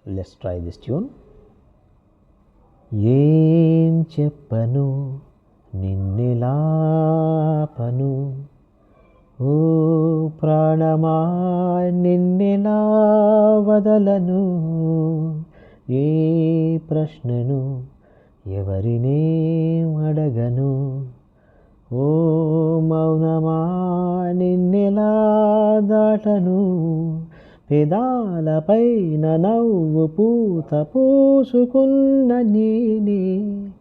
Let's try this tune. ఏం చెప్పను నిన్నెలాపను, ఓ ప్రాణమా నిన్నెలా వదలను, ఏ ప్రశ్నను ఎవరినే అడగను, ఓ మౌనమా నిన్నెలా దాటను, పెదాలపైన నవ్వు పూత పూసుకున్న నేనే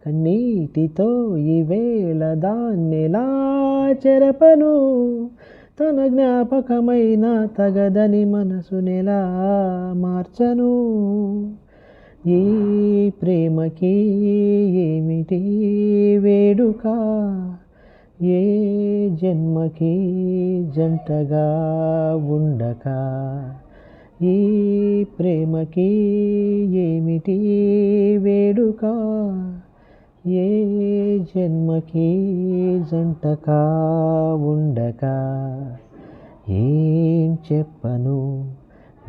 కన్నీటితో ఈవేళ దాన్నెలా చెరపను, తన జ్ఞాపకమైన తగదని మనసునెలా మార్చను, ఈ ప్రేమకి ఏమిటి వేడుక, ఏ జన్మకి జంటగా ఉండక, ఈ ప్రేమకి ఏమిటి వేడుక, ఏ జన్మకి జంటగా ఉండక, ఏం చెప్పను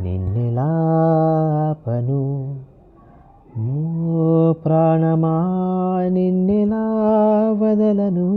నిన్నెలాపను, ఓ ప్రాణమా నిన్నెలా వదలను.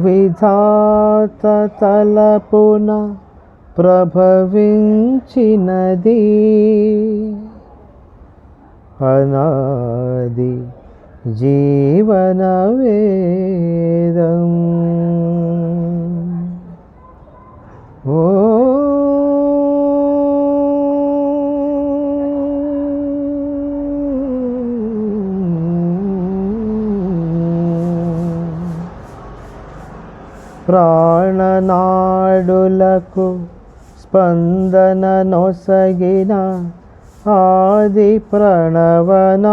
విధాత తలపున ప్రభవించినది అనాది జీవన వేదం, ఓ ప్రాణనాడులకు స్పందన నొసగిన ఆది ప్రణవనాదం,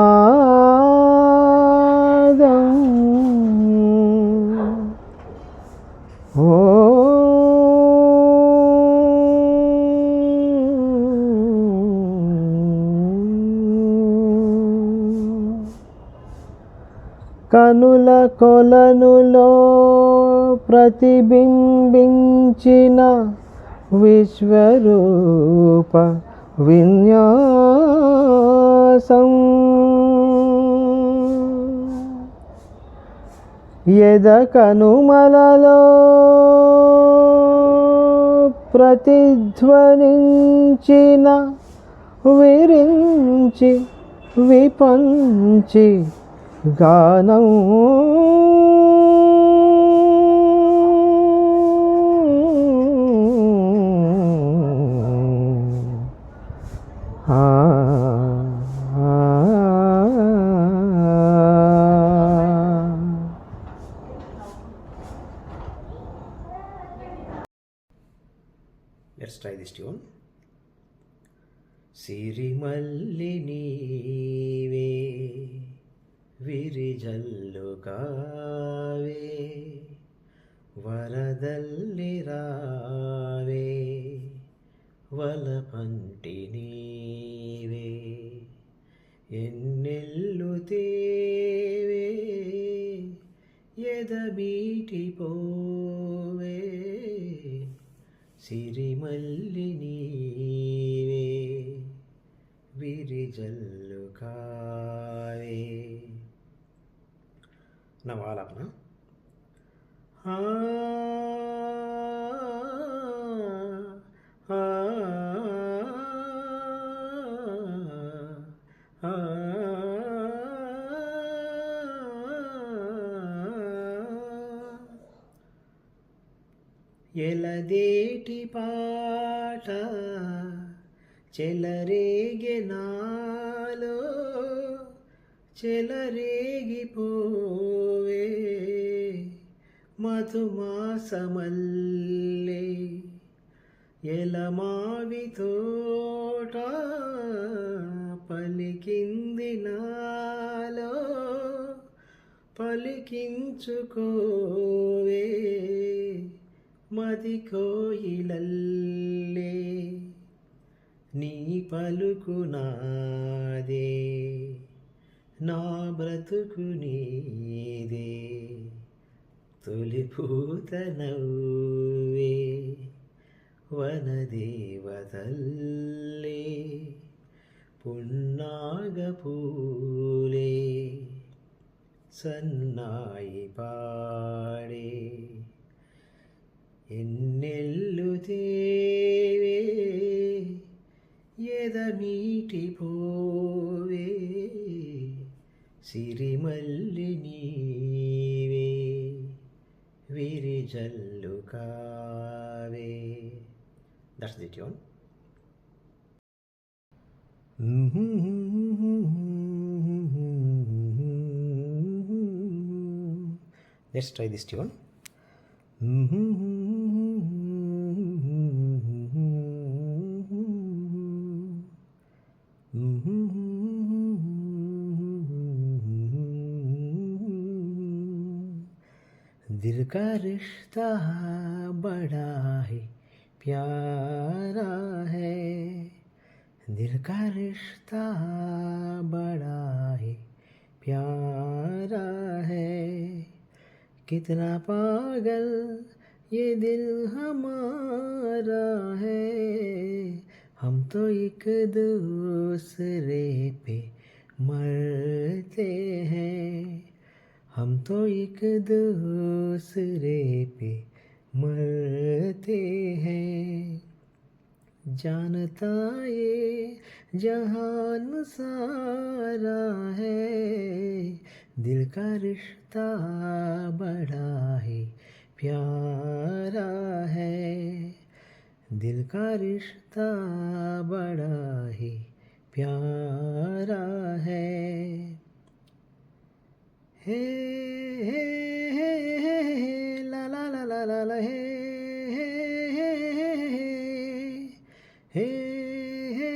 ఓ కనుల కొలనులో ప్రతిబింబించిన విశ్వరూప విన్యాసం, ఎద కనుమలలో ప్రతిధ్వనించిన విరించి విపంచి గానం, Let's try this tune. సిరిమల్లి నీవే విరిజల్లు కావే, వరదల్లి రావే వలపంటి నీవే, ఎన్నెల్లు తేవే ఎదబీటి పోవే, సిరిమల్లి నీవే విరిజల్లు కావే. నవాలపన ఎలదేటి పాట చెలరేగే నాలో చెలరేగిపోవే మధుమాసమల్లే ఎలమావి తోట పలికింది నాలో పలికించుకోవే మది కోయిలల్లే నీ పలుకు నాదే నా బ్రతుకు నీదే తొలి పూత నవ్వే వనదేవతల్లే పున్నాగ పూలే సన్నాయి పాడే ఎన్నెల్లు తేవే ఎదమీటి పోవే సిరిమల్లి నీవే విరిజల్లు కావే. That's the tune. Let's try this tune. दिल का रिश्ता बड़ा ही प्यारा है, दिल का रिश्ता बड़ा ही प्यारा है, कितना पागल ये दिल हमारा है, हम तो एक दूसरे पे मरते हैं, हम तो एक दूसरे पे मरते हैं, जानता ये जहान सारा है, दिल का रिश्ता बड़ा ही प्यारा है, दिल का रिश्ता बड़ा ही प्यारा है. हे हे हे हे ला ला ला ला ला ला हे हे हे हे हे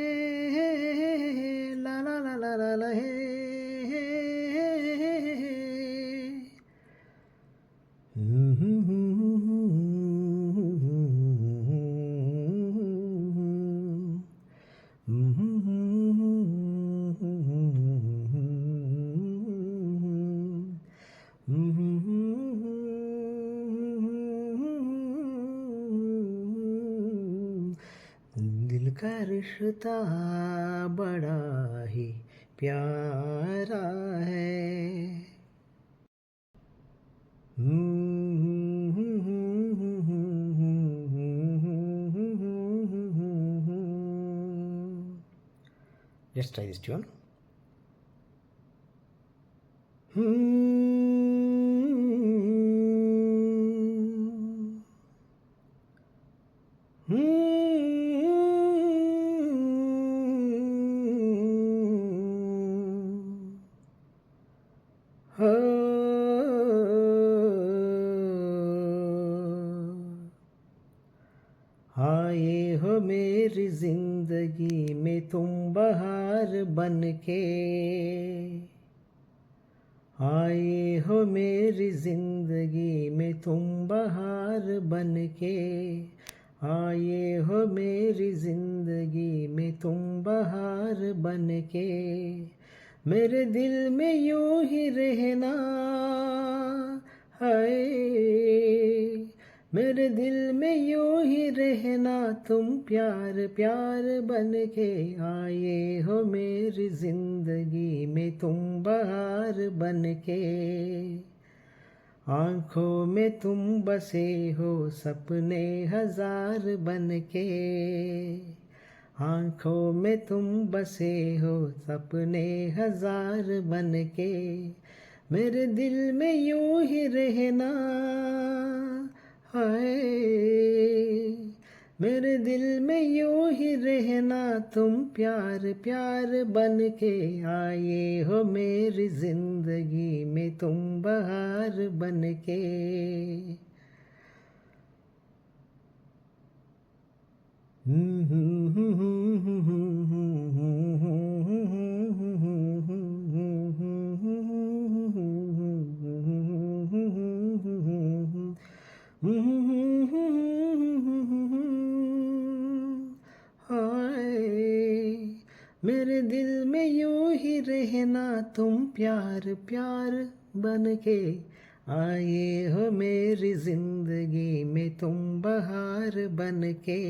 ला ला ला ला ला ला हे दिल का रिश्ता बड़ा ही प्यारा है. Let's try this tune. आए हो मेरी जिंदगी में तुम बहार बन के, आए हो मेरी जिंदगी में तुम बहार बन के, आए हो मेरी जिंदगी में तुम बहार बन के, मेरे दिल में यूं ही रहना है, मेरे दिल में यूं ही रहना तुम प्यार प्यार बन के, आए हो मेरी जिंदगी में तुम बहार बन के, आँखों में तुम बसे हो सपने हजार बन के, आँखों में तुम बसे हो सपने हजार बन के, मेरे दिल में यूं ही रहना हाय मेरे दिल में यूं ही रहना तुम प्यार प्यार बन के आए हो मेरी जिंदगी में तुम बहार बन के हाय मेरे दिल में यूं ही रहना तुम प्यार प्यार बन के आए हो मेरी जिंदगी में तुम बहार बन के